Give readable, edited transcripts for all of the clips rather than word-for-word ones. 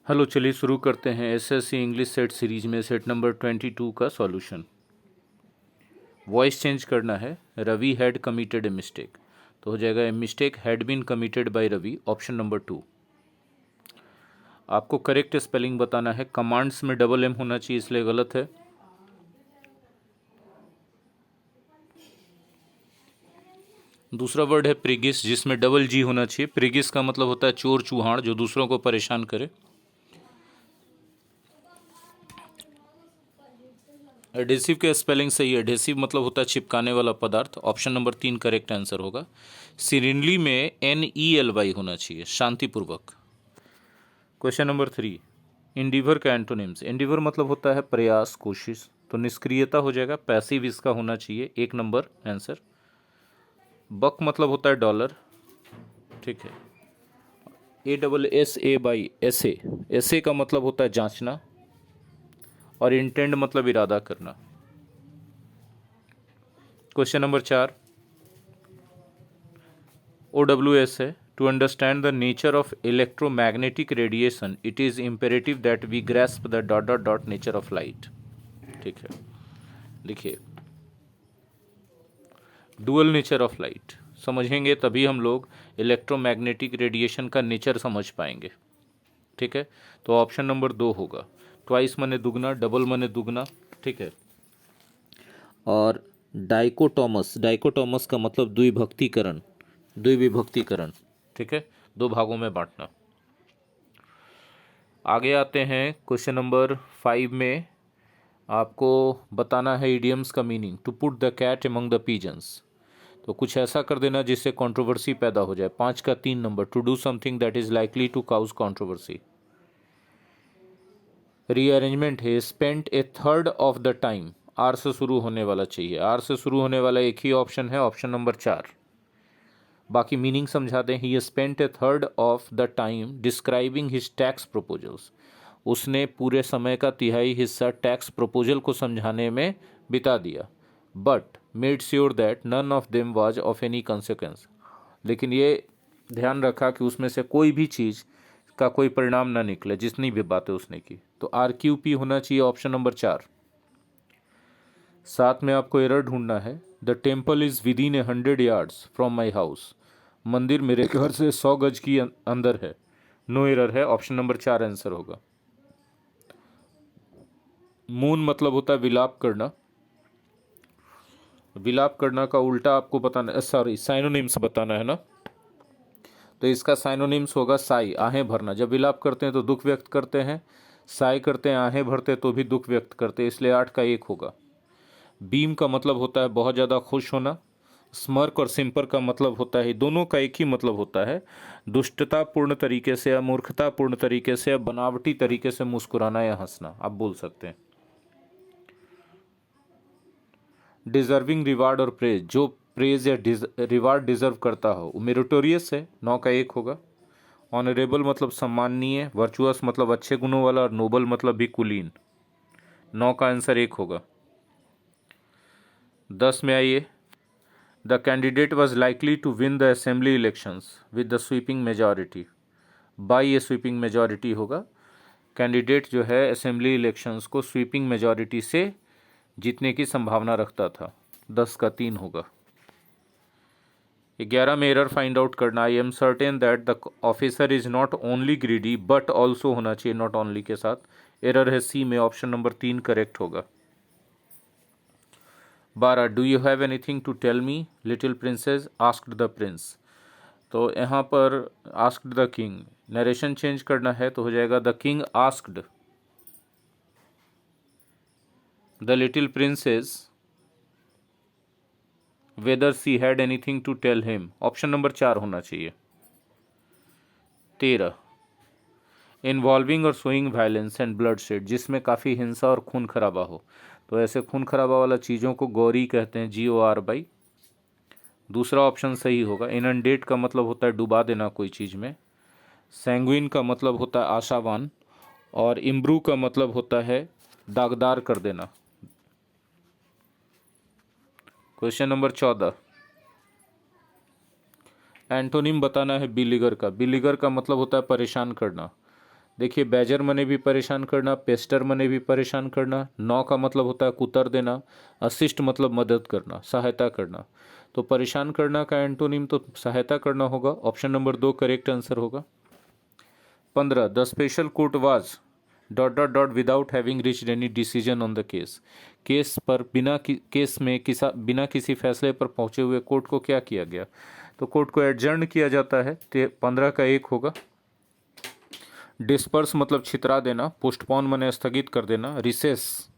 Hello, चलिए शुरू करते हैं एसएससी इंग्लिश सेट सीरीज में सेट नंबर 22 का सॉल्यूशन। वॉइस चेंज करना है। Ravi had committed a mistake, तो हो जाएगा a mistake had been committed by Ravi, option number 2। आपको करेक्ट स्पेलिंग बताना है। कमांड्स में डबल एम होना चाहिए, इसलिए गलत है। दूसरा वर्ड है प्रिगिस, जिसमें डबल जी होना चाहिए। प्रिगिस का मतलब होता है चोर चूहाड़, जो दूसरों को परेशान करे। एडेसिव के स्पेलिंग सही है। एडेसिव मतलब होता है चिपकाने वाला पदार्थ, ऑप्शन नंबर 3 करेक्ट आंसर होगा। सीरिनली में NELY होना चाहिए, शांतिपूर्वक। क्वेश्चन नंबर 3, इंडिवर का एंटोनिम्स। इंडिवर मतलब होता है प्रयास, कोशिश, तो निष्क्रियता हो जाएगा पैसिव, इसका होना चाहिए 1 नंबर आंसर। बक मतलब होता है डॉलर, ठीक है। ASSAY, ऐसे, ऐसे का मतलब होता है जांचना, और इंटेंड मतलब इरादा करना। क्वेश्चन नंबर 4, OWS है। To understand the nature of electromagnetic radiation it is imperative that we grasp the dot dot dot nature of light, ठीक है। लिखिए, डुअल नेचर ऑफ लाइट समझेंगे तभी हम लोग इलेक्ट्रोमैग्नेटिक रेडिएशन का नेचर समझ पाएंगे, ठीक है। तो ऑप्शन नंबर 2 होगा। ट्वाइस मने दुगना, डबल मने दुगना, ठीक है। और डाइकोटोमस, डाइकोटोमस का मतलब द्विभक्तिकरण, द्विविभक्तिकरण, ठीक है, 2 भागों में बांटना। आगे आते हैं क्वेश्चन नंबर 5 में। आपको बताना है इडियम्स का meaning. To put the cat among the pigeons, तो कुछ ऐसा कर देना जिससे कंट्रोवर्सी पैदा हो जाए। 5 का 3 number, to do something that is likely to cause controversy. Rearrangement है spent a third of the time, R से शुरू होने वाला चाहिए। आर से शुरू होने वाला एक ही ऑप्शन है, ऑप्शन नंबर 4। बाकी मीनिंग समझा दें। ही spent a third of the time describing his tax proposals, उसने पूरे समय का तिहाई हिस्सा टैक्स प्रपोजल को समझाने में बिता दिया। But made sure that none of them was of any consequence, लेकिन ये ध्यान रखा कि उसमें से कोई भी चीज़ का कोई परिणाम ना निकले, जितनी भी बातें उसने की। तो RQP होना चाहिए, ऑप्शन नंबर 4। साथ में आपको एरर ढूंढना है। The temple is with in 100 yards from my house, मंदिर मेरे घर से 100 गज की अंदर है। नो एरर है, ऑप्शन नंबर 4 आंसर होगा। मून मतलब होता है विलाप करना। विलाप करना का उल्टा आपको बताना, सॉरी साइनोनिम्स बताना है ना। तो इसका साइनोनिम्स होगा साई, आहें भरना। जब विलाप करते हैं तो दुख व्यक्त करते हैं, साई करते हैं आहें भरते तो भी दुख व्यक्त करते हैं, इसलिए 8 का 1 होगा। बीम का मतलब होता है बहुत ज़्यादा खुश होना। स्मर्क और सिंपर का मतलब होता है, दोनों का एक ही मतलब होता है, दुष्टतापूर्ण तरीके से या मूर्खतापूर्ण तरीके से या बनावटी तरीके से मुस्कुराना या हंसना, आप बोल सकते हैं। डिजर्विंग रिवार्ड और प्रेज, जो प्रेज या रिवार्ड डिजर्व करता हो, मेरिटोरियस है, 9 का 1 होगा। ऑनरेबल मतलब सम्माननीय, वर्चुअस मतलब अच्छे गुणों वाला, और नोबल मतलब भी कुलीन, 9 का आंसर 1 होगा। 10 में आइए। The candidate was likely to win the assembly elections with the sweeping majority, by a sweeping majority होगा। कैंडिडेट जो है असेंबली इलेक्शंस को स्वीपिंग मेजॉरिटी से जीतने की संभावना रखता था, 10 का 3 होगा। 11 में एरर फाइंड आउट करना। I am certain that the officer is not only greedy but also होना चाहिए, नॉट ओनली के साथ। एरर है सी में, ऑप्शन नंबर 3 करेक्ट होगा। 12, do you have anything to tell me little princess asked the prince, तो यहाँ पर asked the king, narration change करना है तो हो जाएगा the king asked the little princess whether she had anything to tell him, option number 4 होना चाहिए। 13, इन्वॉल्विंग और showing violence and bloodshed, जिसमें काफ़ी हिंसा और खून खराबा हो, तो ऐसे खून खराबा वाला चीज़ों को गौरी कहते हैं, GOR। दूसरा ऑप्शन सही होगा। इनंडेट का मतलब होता है डुबा देना कोई चीज़ में। सैंग्विन का मतलब होता है आशावान, और इम्ब्रू का मतलब होता है दागदार कर देना। क्वेश्चन नंबर 14, एंटोनिम बताना है बिलीगर का। बिलीगर का मतलब होता है परेशान करना, देखिए बैजर मने भी परेशान करना, पेस्टर मने भी परेशान करना। नौ का मतलब होता है कुतर देना। असिस्ट मतलब मदद करना, सहायता करना। तो परेशान करना का एंटोनिम तो सहायता करना होगा। ऑप्शन नंबर 2 करेक्ट आंसर होगा। 15 the special court was dot dot dot without having reached any decision on the case. Case पर केस में बिना किसी फैसले पर पहुंचे हुए कोर्ट को क्या किया गया? तो कोर्ट को एडजर्न किया जाता है। 15 का 1 होगा। डिस्पर्स मतलब छितरा देना। पोस्टपोन माने स्थगित कर देना। रिसेस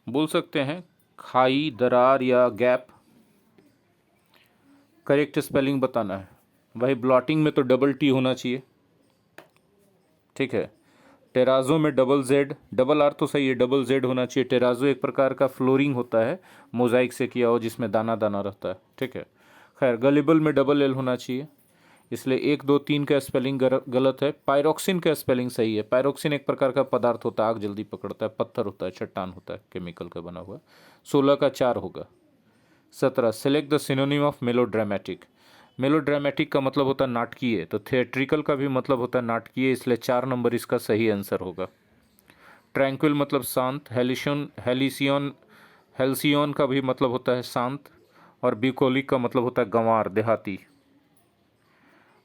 बोल सकते हैं खाई, दरार या गैप। करेक्ट स्पेलिंग बताना है। भाई ब्लॉटिंग में तो डबल टी होना चाहिए, ठीक है। टेराजो में डबल जेड, डबल आर तो सही है, डबल जेड होना चाहिए। टेराजो एक प्रकार का फ्लोरिंग होता है मोजाइक से किया हो जिसमें दाना दाना रहता है, ठीक है। खैर गलिबल में डबल एल होना चाहिए, इसलिए 1 2 3 का स्पेलिंग गलत है। पायरोक्सिन का स्पेलिंग सही है। पायरोक्सिन एक प्रकार का पदार्थ होता है, आग जल्दी पकड़ता है, पत्थर होता है, चट्टान होता है, केमिकल का बना हुआ। 16 का 4 होगा। 17 select the synonym of melodramatic. Melodramatic का मतलब होता है नाटकीय, तो थिएट्रिकल का भी मतलब होता है नाटकीय, इसलिए 4 नंबर इसका सही आंसर होगा। ट्रैंक्विल मतलब शांत। हेल्सियन का भी मतलब होता है शांत। और ब्यूकोलिक का मतलब होता है गंवार, देहाती।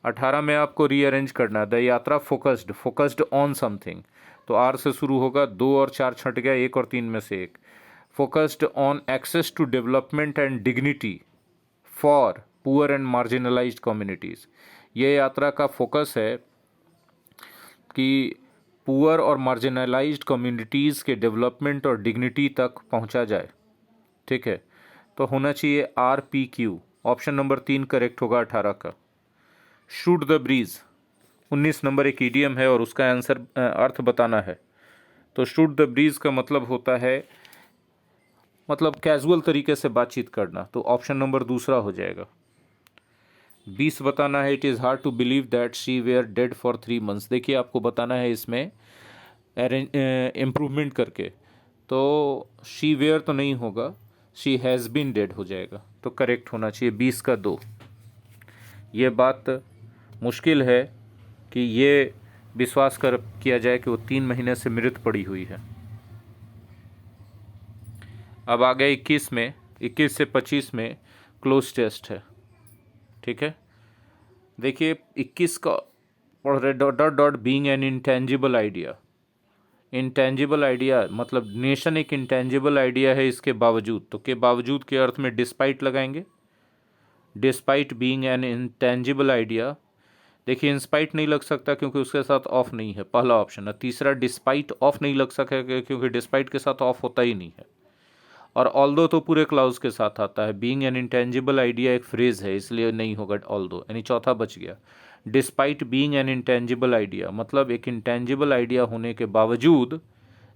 18 में आपको रीअरेंज करना है। द यात्रा फोकस्ड ऑन समथिंग, तो आर से शुरू होगा। 2 और 4 छट गया, 1 और 3 में से एक। Focused on access to development and dignity for poor and marginalised communities. ये यात्रा का फोकस है कि पुअर और मार्जिनलाइज्ड कम्युनिटीज़ के डेवलपमेंट और डिग्निटी तक पहुंचा जाए, ठीक है। तो होना चाहिए RPQ। ऑप्शन नंबर 3 करेक्ट होगा 18 का। शूट द ब्रीज 19 नंबर एक ईडियम है और उसका आंसर अर्थ बताना है। तो शूट द ब्रीज का मतलब होता है मतलब कैजुअल तरीके से बातचीत करना, तो ऑप्शन नंबर दूसरा हो जाएगा। 20 बताना है। It is hard to believe that she were dead for 3 months. देखिए आपको बताना है इसमें इम्प्रूवमेंट करके, तो शी वेयर तो नहीं होगा, शी हैज़ बीन डेड हो जाएगा, तो करेक्ट होना चाहिए 20 का 2। ये बात मुश्किल है कि ये विश्वास कर किया जाए कि वो 3 महीने से मृत पड़ी हुई है। अब आ गए 21 में। 21 से 25 में क्लोज टेस्ट है, ठीक है। देखिए 21 का पढ़ रहे dot dot dot being an intangible idea. Intangible idea मतलब नेशन एक इंटेंजिबल आइडिया है इसके बावजूद, तो के बावजूद के अर्थ में डिस्पाइट लगाएंगे। Despite being an intangible idea. देखिए इंस्पाइट नहीं लग सकता क्योंकि उसके साथ ऑफ नहीं है, पहला ऑप्शन है। तीसरा डिस्पाइट ऑफ नहीं लग सकेगा क्योंकि डिस्पाइट के साथ ऑफ होता ही नहीं है। और ऑल्दो तो पूरे क्लाउज के साथ आता है। बीइंग एन इंटेंजिबल आइडिया एक फ्रेज है, इसलिए नहीं होगा ऑल्दो, यानी चौथा बच गया। Despite being an intangible idea मतलब एक इंटेंजिबल आइडिया होने के बावजूद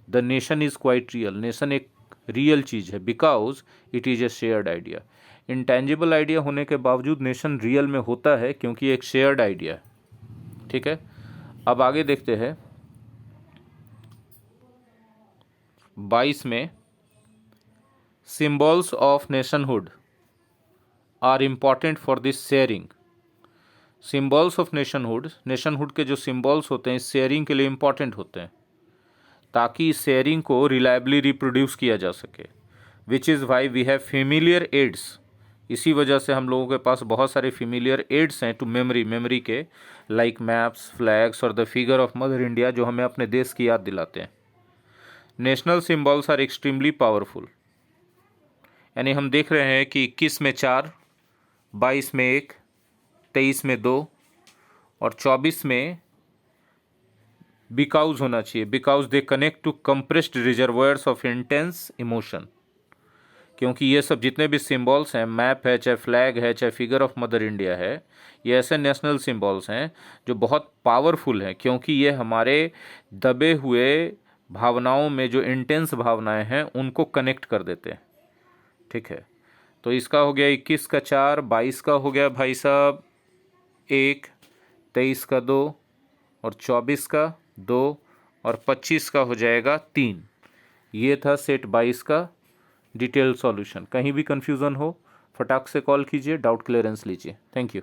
the nation is quite real. Nation एक रियल चीज़ है because it is a shared idea. Intangible idea होने के बावजूद नेशन रियल में होता है क्योंकि एक शेयर्ड आइडिया है, ठीक है। अब आगे देखते हैं 22 में। Symbols of nationhood are important for this sharing. Symbols of nationhood के जो सिम्बॉल्स होते हैं शेयरिंग के लिए इम्पॉर्टेंट होते हैं ताकि इस शेयरिंग को रिलायबली रिप्रोड्यूस किया जा सके। Which is why we have familiar aids. इसी वजह से हम लोगों के पास बहुत सारे फेमिलियर एड्स हैं टू मेमोरी के, लाइक मैप्स, फ्लैग्स और the figure of mother India, जो हमें अपने देश की याद दिलाते हैं। National symbols are extremely powerful, यानी हम देख रहे हैं कि 21 में 4, 22 में 1, 23 में 2 और 24 में बिकाउज होना चाहिए। Because they connect to compressed reservoirs of intense emotion. क्योंकि ये सब जितने भी सिम्बॉल्स हैं, मैप है, चाहे फ्लैग है, चाहे फिगर ऑफ मदर इंडिया है, ये ऐसे नेशनल सिम्बॉल्स हैं जो बहुत पावरफुल हैं क्योंकि ये हमारे दबे हुए भावनाओं में जो इंटेंस भावनाएं हैं उनको कनेक्ट कर देते हैं, ठीक है। तो इसका हो गया 21 का 4, 22 का हो गया भाई साहब 1, 23 का 2 और 24 का 2 और 25 का हो जाएगा 3। ये था सेट 22 का। Detail solution. कहीं भी कन्फ्यूज़न हो फटाक से कॉल कीजिए, डाउट क्लियरेंस लीजिए। Thank you.